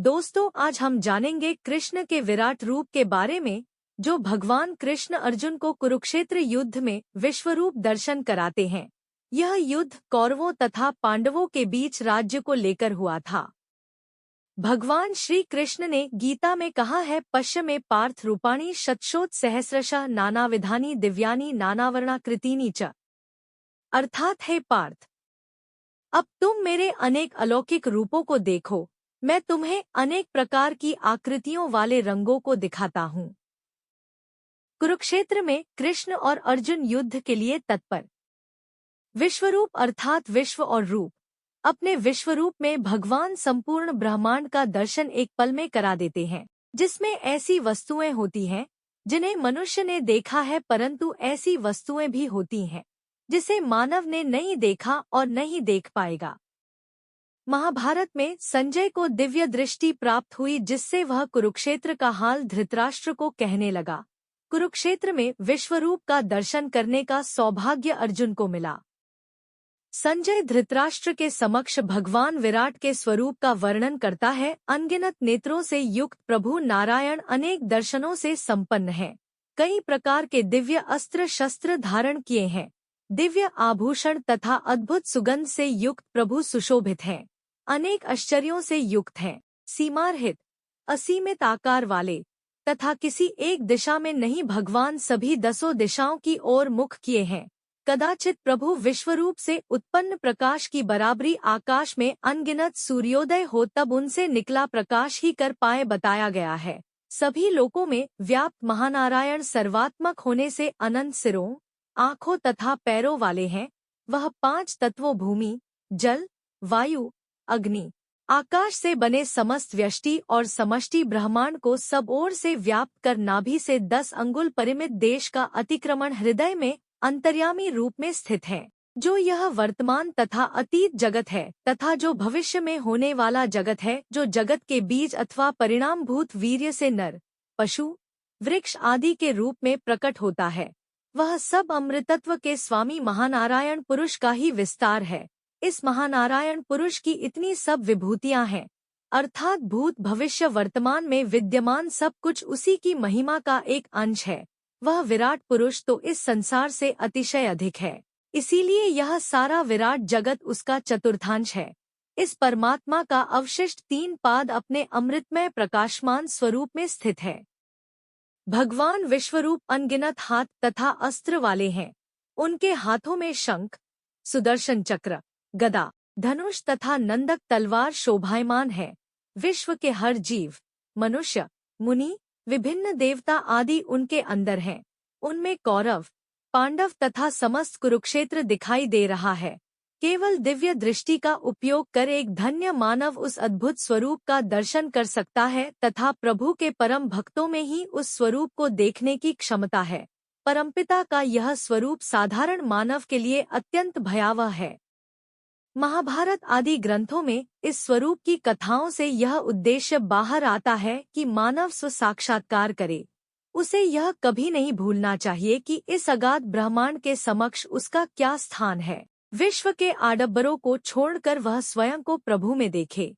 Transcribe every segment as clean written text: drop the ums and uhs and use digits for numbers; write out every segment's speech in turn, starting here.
दोस्तों, आज हम जानेंगे कृष्ण के विराट रूप के बारे में, जो भगवान कृष्ण अर्जुन को कुरुक्षेत्र युद्ध में विश्वरूप दर्शन कराते हैं। यह युद्ध कौरवों तथा पांडवों के बीच राज्य को लेकर हुआ था। भगवान श्री कृष्ण ने गीता में कहा है, पश्य में पार्थ रूपाणि शतशोथ सहस्रशः नानाविधानि दिव्यानि नानावर्णाकृतीनि च। अर्थात, हे पार्थ, अब तुम मेरे अनेक अलौकिक रूपों को देखो। मैं तुम्हें अनेक प्रकार की आकृतियों वाले रंगों को दिखाता हूँ। कुरुक्षेत्र में कृष्ण और अर्जुन युद्ध के लिए तत्पर। विश्वरूप अर्थात विश्व और रूप। अपने विश्वरूप में भगवान संपूर्ण ब्रह्मांड का दर्शन एक पल में करा देते हैं, जिसमें ऐसी वस्तुएं होती हैं जिन्हें मनुष्य ने देखा है, परंतु ऐसी वस्तुएं भी होती हैं जिसे मानव ने नहीं देखा और नहीं देख पाएगा। महाभारत में संजय को दिव्य दृष्टि प्राप्त हुई, जिससे वह कुरुक्षेत्र का हाल धृतराष्ट्र को कहने लगा। कुरुक्षेत्र में विश्वरूप का दर्शन करने का सौभाग्य अर्जुन को मिला। संजय धृतराष्ट्र के समक्ष भगवान विराट के स्वरूप का वर्णन करता है। अनगिनत नेत्रों से युक्त प्रभु नारायण अनेक दर्शनों से संपन्न है। कई प्रकार के दिव्य अस्त्र शस्त्र धारण किए हैं। दिव्य आभूषण तथा अद्भुत सुगंध से युक्त प्रभु सुशोभित हैं। अनेक आश्चर्यों से युक्त हैं। सीमारहित, असीमित आकार वाले तथा किसी एक दिशा में नहीं, भगवान सभी 10 दिशाओं की ओर मुख किए हैं। कदाचित प्रभु विश्वरूप से उत्पन्न प्रकाश की बराबरी आकाश में अनगिनत सूर्योदय हो तब उनसे निकला प्रकाश ही कर पाए, बताया गया है। सभी लोकों में व्याप्त महानारायण सर्वात्मक होने से अनंत सिरों, आँखों तथा पैरों वाले हैं। वह 5 तत्वों भूमि, जल, वायु, अग्नि, आकाश से बने समस्त व्यष्टि और समष्टि ब्रह्मांड को सब ओर से व्याप्त कर नाभि से 10 अंगुल परिमित देश का अतिक्रमण हृदय में अंतर्यामी रूप में स्थित है। जो यह वर्तमान तथा अतीत जगत है तथा जो भविष्य में होने वाला जगत है, जो जगत के बीज अथवा परिणामभूत वीर्य से नर, पशु, वृक्ष आदि के रूप में प्रकट होता है, वह सब अमृतत्व के स्वामी महानारायण पुरुष का ही विस्तार है। इस महानारायण पुरुष की इतनी सब विभूतियां हैं, अर्थात भूत भविष्य वर्तमान में विद्यमान सब कुछ उसी की महिमा का एक अंश है। वह विराट पुरुष तो इस संसार से अतिशय अधिक है, इसीलिए यह सारा विराट जगत उसका चतुर्थांश है। इस परमात्मा का अवशिष्ट 3 पाद अपने अमृतमय प्रकाशमान स्वरूप में स्थित है। भगवान विश्वरूप अनगिनत हाथ तथा अस्त्र वाले हैं। उनके हाथों में शंख, सुदर्शन चक्र, गदा, धनुष तथा नंदक तलवार शोभायमान है। विश्व के हर जीव, मनुष्य, मुनि, विभिन्न देवता आदि उनके अंदर हैं। उनमें कौरव, पांडव तथा समस्त कुरुक्षेत्र दिखाई दे रहा है। केवल दिव्य दृष्टि का उपयोग कर एक धन्य मानव उस अद्भुत स्वरूप का दर्शन कर सकता है तथा प्रभु के परम भक्तों में ही उस स्वरूप को देखने की क्षमता है। परमपिता का यह स्वरूप साधारण मानव के लिए अत्यंत भयावह है। महाभारत आदि ग्रंथों में इस स्वरूप की कथाओं से यह उद्देश्य बाहर आता है कि मानव स्व साक्षात्कार करे। उसे यह कभी नहीं भूलना चाहिए कि इस अगाध ब्रह्मांड के समक्ष उसका क्या स्थान है। विश्व के आडंबरों को छोड़कर वह स्वयं को प्रभु में देखे।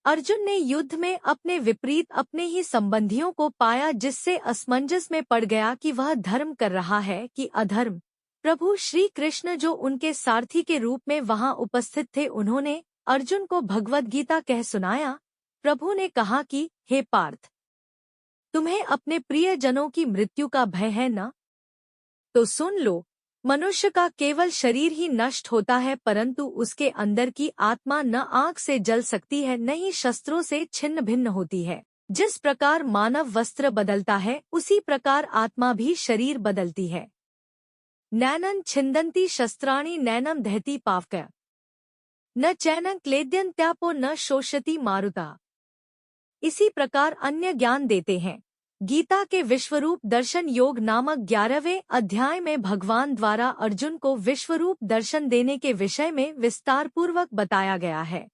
अर्जुन ने युद्ध में अपने विपरीत अपने ही संबंधियों को पाया, जिससे असमंजस में पड़ गया कि वह धर्म कर रहा है कि अधर्म। प्रभु श्री कृष्ण जो उनके सारथी के रूप में वहां उपस्थित थे, उन्होंने अर्जुन को भगवद गीता कह सुनाया। प्रभु ने कहा कि हे पार्थ, तुम्हें अपने प्रियजनों की मृत्यु का भय है न? तो सुन लो, मनुष्य का केवल शरीर ही नष्ट होता है, परंतु उसके अंदर की आत्मा न आग से जल सकती है, न ही शस्त्रों से छिन्न भिन्न होती है। जिस प्रकार मानव वस्त्र बदलता है, उसी प्रकार आत्मा भी शरीर बदलती है। नैनं छिन्दन्ति शस्त्राणि नैनं दहति पावकः न चैनं क्लेद्यन्त्यापो न शोषयति मारुता। इसी प्रकार अन्य ज्ञान देते हैं। गीता के विश्वरूप दर्शन योग नामक 11वें अध्याय में भगवान द्वारा अर्जुन को विश्वरूप दर्शन देने के विषय में विस्तार पूर्वक बताया गया है।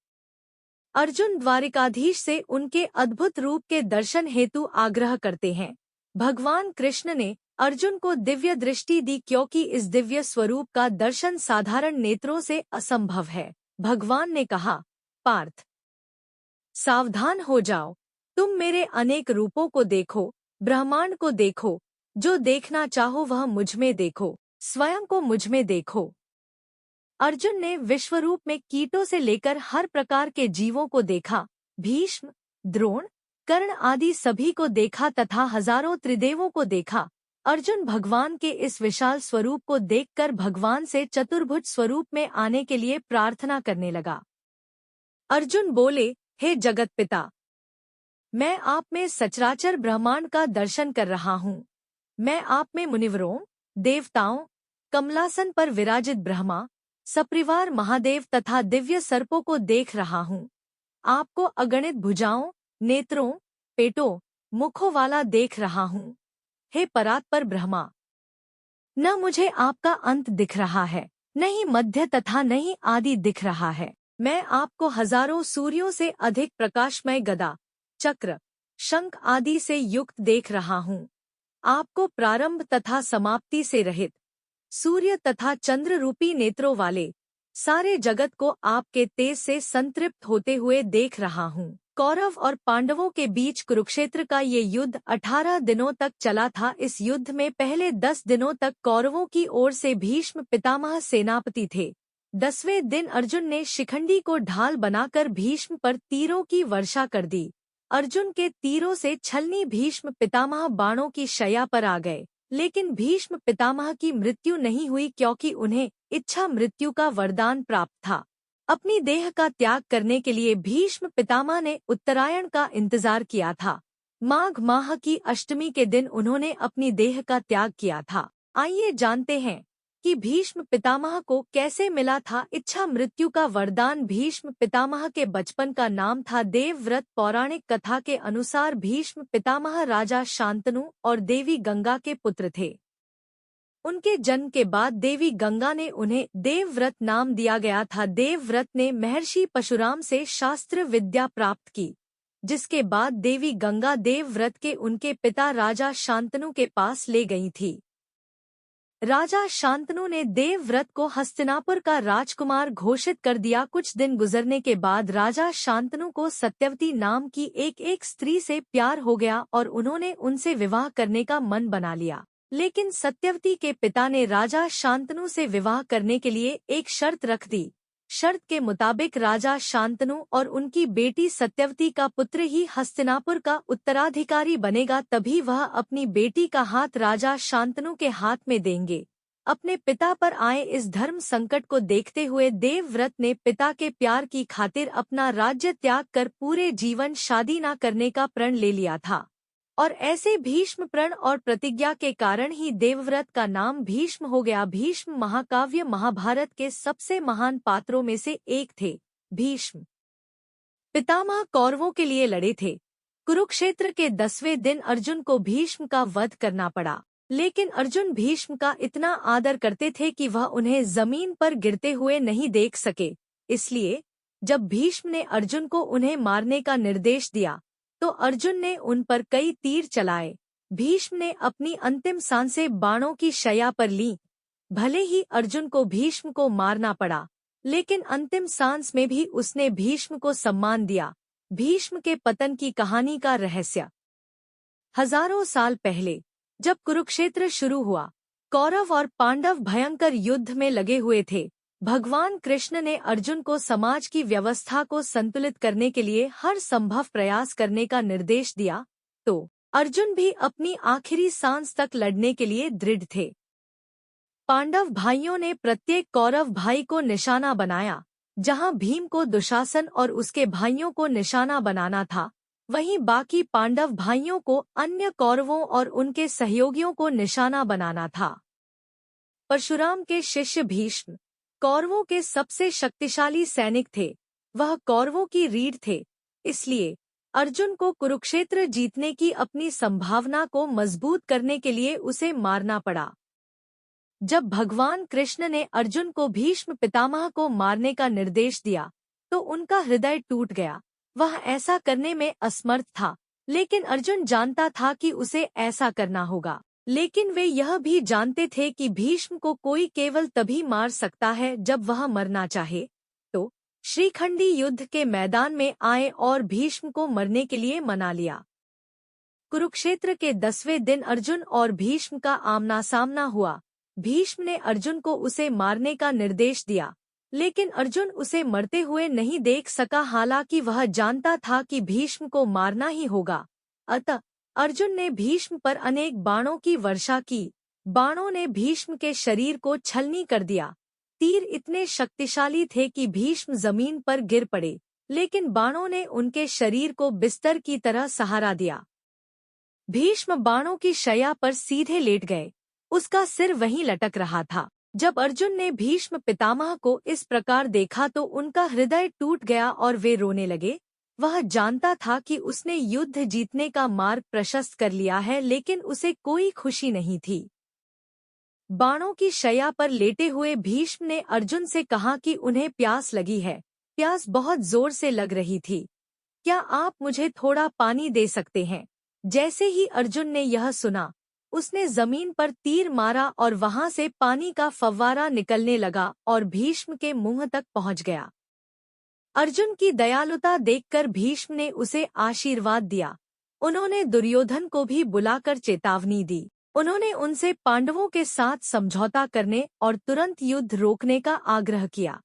अर्जुन द्वारिकाधीश से उनके अद्भुत रूप के दर्शन हेतु आग्रह करते हैं। भगवान कृष्ण ने अर्जुन को दिव्य दृष्टि दी, क्योंकि इस दिव्य स्वरूप का दर्शन साधारण नेत्रों से असंभव है। भगवान ने कहा, पार्थ, सावधान हो जाओ, तुम मेरे अनेक रूपों को देखो, ब्रह्मांड को देखो, जो देखना चाहो वह मुझ में देखो, स्वयं को मुझ में देखो। अर्जुन ने विश्वरूप में कीटों से लेकर हर प्रकार के जीवों को देखा, भीष्म, द्रोण, कर्ण आदि सभी को देखा तथा हजारों त्रिदेवों को देखा। अर्जुन भगवान के इस विशाल स्वरूप को देखकर भगवान से चतुर्भुज स्वरूप में आने के लिए प्रार्थना करने लगा। अर्जुन बोले, हे जगत पिता, मैं आप में सचराचर ब्रह्मांड का दर्शन कर रहा हूँ। मैं आप में मुनिवरों, देवताओं, कमलासन पर विराजित ब्रह्मा, सपरिवार महादेव तथा दिव्य सर्पों को देख रहा हूँ। आपको अगणित भुजाओं, नेत्रों, पेटों, मुखों वाला देख रहा हूँ। हे परात्पर ब्रह्मा, न मुझे आपका अंत दिख रहा है, न ही मध्य तथा न ही आदि दिख रहा है। मैं आपको हजारों सूर्यों से अधिक प्रकाशमय गदा, चक्र, शंख आदि से युक्त देख रहा हूँ। आपको प्रारंभ तथा समाप्ति से रहित, सूर्य तथा चंद्र रूपी नेत्रों वाले, सारे जगत को आपके तेज से संतृप्त होते हुए देख रहा हूँ। कौरव और पांडवों के बीच कुरुक्षेत्र का ये युद्ध 18 दिनों तक चला था। इस युद्ध में पहले 10 दिनों तक कौरवों की ओर से भीष्म पितामह सेनापति थे। 10वें दिन अर्जुन ने शिखंडी को ढाल बनाकर भीष्म पर तीरों की वर्षा कर दी। अर्जुन के तीरों से छलनी भीष्म पितामह बाणों की शैया पर आ गए, लेकिन भीष्म पितामह की मृत्यु नहीं हुई क्योंकि उन्हें इच्छा मृत्यु का वरदान प्राप्त था। अपनी देह का त्याग करने के लिए भीष्म पितामह ने उत्तरायण का इंतजार किया था। माघ माह की अष्टमी के दिन उन्होंने अपनी देह का त्याग किया था। आइए जानते हैं कि भीष्म पितामह को कैसे मिला था इच्छा मृत्यु का वरदान। भीष्म पितामह के बचपन का नाम था देवव्रत। पौराणिक कथा के अनुसार भीष्म पितामह राजा शांतनु और देवी गंगा के पुत्र थे। उनके जन्म के बाद देवी गंगा ने उन्हें देवव्रत नाम दिया गया था। देवव्रत ने महर्षि परशुराम से शास्त्र विद्या प्राप्त की, जिसके बाद देवी गंगा देवव्रत के उनके पिता राजा शांतनु के पास ले गई थी। राजा शांतनु ने देवव्रत को हस्तिनापुर का राजकुमार घोषित कर दिया। कुछ दिन गुजरने के बाद राजा शांतनु को सत्यवती नाम की एक स्त्री से प्यार हो गया और उन्होंने उनसे विवाह करने का मन बना लिया। लेकिन सत्यवती के पिता ने राजा शांतनु से विवाह करने के लिए एक शर्त रख दी। शर्त के मुताबिक राजा शांतनु और उनकी बेटी सत्यवती का पुत्र ही हस्तिनापुर का उत्तराधिकारी बनेगा, तभी वह अपनी बेटी का हाथ राजा शांतनु के हाथ में देंगे। अपने पिता पर आए इस धर्म संकट को देखते हुए देवव्रत ने पिता के प्यार की खातिर अपना राज्य त्याग कर पूरे जीवन शादी न करने का प्रण ले लिया था। और ऐसे भीष्म प्रण और प्रतिज्ञा के कारण ही देवव्रत का नाम भीष्म हो गया। भीष्म महाकाव्य महाभारत के सबसे महान पात्रों में से एक थे। भीष्म पितामह कौरवों के लिए लड़े थे। कुरुक्षेत्र के 10वें दिन अर्जुन को भीष्म का वध करना पड़ा, लेकिन अर्जुन भीष्म का इतना आदर करते थे कि वह उन्हें जमीन पर गिरते हुए नहीं देख सके। इसलिए जब भीष्म ने अर्जुन को उन्हें मारने का निर्देश दिया तो अर्जुन ने उन पर कई तीर चलाए। भीष्म ने अपनी अंतिम सांसें बाणों की शैया पर लीं। भले ही अर्जुन को भीष्म को मारना पड़ा, लेकिन अंतिम सांस में भी उसने भीष्म को सम्मान दिया। भीष्म के पतन की कहानी का रहस्य। हजारों साल पहले जब कुरुक्षेत्र शुरू हुआ, कौरव और पांडव भयंकर युद्ध में लगे हुए थे। भगवान कृष्ण ने अर्जुन को समाज की व्यवस्था को संतुलित करने के लिए हर संभव प्रयास करने का निर्देश दिया, तो अर्जुन भी अपनी आखिरी सांस तक लड़ने के लिए दृढ़ थे। पांडव भाइयों ने प्रत्येक कौरव भाई को निशाना बनाया। जहां भीम को दुशासन और उसके भाइयों को निशाना बनाना था, वहीं बाकी पांडव भाइयों को अन्य कौरवों और उनके सहयोगियों को निशाना बनाना था। परशुराम के शिष्य भीष्म कौरवों के सबसे शक्तिशाली सैनिक थे। वह कौरवों की रीढ़ थे। इसलिए अर्जुन को कुरुक्षेत्र जीतने की अपनी संभावना को मजबूत करने के लिए उसे मारना पड़ा। जब भगवान कृष्ण ने अर्जुन को भीष्म पितामह को मारने का निर्देश दिया तो उनका हृदय टूट गया। वह ऐसा करने में असमर्थ था, लेकिन अर्जुन जानता था कि उसे ऐसा करना होगा। लेकिन वे यह भी जानते थे कि भीष्म को कोई केवल तभी मार सकता है जब वह मरना चाहे। तो श्रीखंडी युद्ध के मैदान में आए और भीष्म को मरने के लिए मना लिया। कुरुक्षेत्र के 10वें दिन अर्जुन और भीष्म का आमना सामना हुआ। भीष्म ने अर्जुन को उसे मारने का निर्देश दिया, लेकिन अर्जुन उसे मरते हुए नहीं देख सका, हालांकि वह जानता था कि भीष्म को मारना ही होगा। अतः अर्जुन ने भीष्म पर अनेक बाणों की वर्षा की। बाणों ने भीष्म के शरीर को छलनी कर दिया। तीर इतने शक्तिशाली थे कि भीष्म जमीन पर गिर पड़े, लेकिन बाणों ने उनके शरीर को बिस्तर की तरह सहारा दिया। भीष्म बाणों की शैया पर सीधे लेट गए। उसका सिर वहीं लटक रहा था। जब अर्जुन ने भीष्म पितामह को इस प्रकार देखा तो उनका हृदय टूट गया और वे रोने लगे। वह जानता था कि उसने युद्ध जीतने का मार्ग प्रशस्त कर लिया है, लेकिन उसे कोई खुशी नहीं थी। बाणों की शैया पर लेटे हुए भीष्म ने अर्जुन से कहा कि उन्हें प्यास लगी है। प्यास बहुत जोर से लग रही थी। क्या आप मुझे थोड़ा पानी दे सकते हैं? जैसे ही अर्जुन ने यह सुना, उसने जमीन पर तीर मारा और वहां से पानी का फव्वारा निकलने लगा और भीष्म के मुंह तक पहुंच गया। अर्जुन की दयालुता देखकर भीष्म ने उसे आशीर्वाद दिया। उन्होंने दुर्योधन को भी बुलाकर चेतावनी दी। उन्होंने उनसे पांडवों के साथ समझौता करने और तुरंत युद्ध रोकने का आग्रह किया।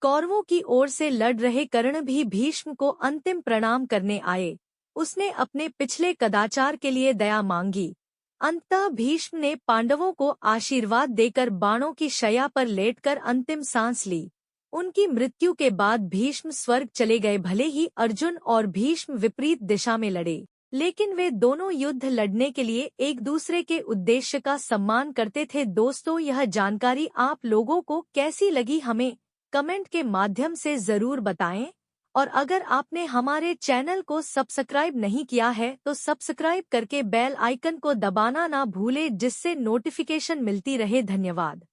कौरवों की ओर से लड़ रहे कर्ण भी भीष्म को अंतिम प्रणाम करने आए। उसने अपने पिछले कदाचार के लिए दया मांगी। अंततः भीष्म ने पांडवों को आशीर्वाद देकर बाणों की शैया पर लेटकर अंतिम सांस ली। उनकी मृत्यु के बाद भीष्म स्वर्ग चले गए। भले ही अर्जुन और भीष्म विपरीत दिशा में लड़े, लेकिन वे दोनों युद्ध लड़ने के लिए एक दूसरे के उद्देश्य का सम्मान करते थे। दोस्तों, यह जानकारी आप लोगों को कैसी लगी हमें कमेंट के माध्यम से जरूर बताएं। और अगर आपने हमारे चैनल को सब्सक्राइब नहीं किया है तो सब्सक्राइब करके बेल आइकन को दबाना ना भूले, जिससे नोटिफिकेशन मिलती रहे। धन्यवाद।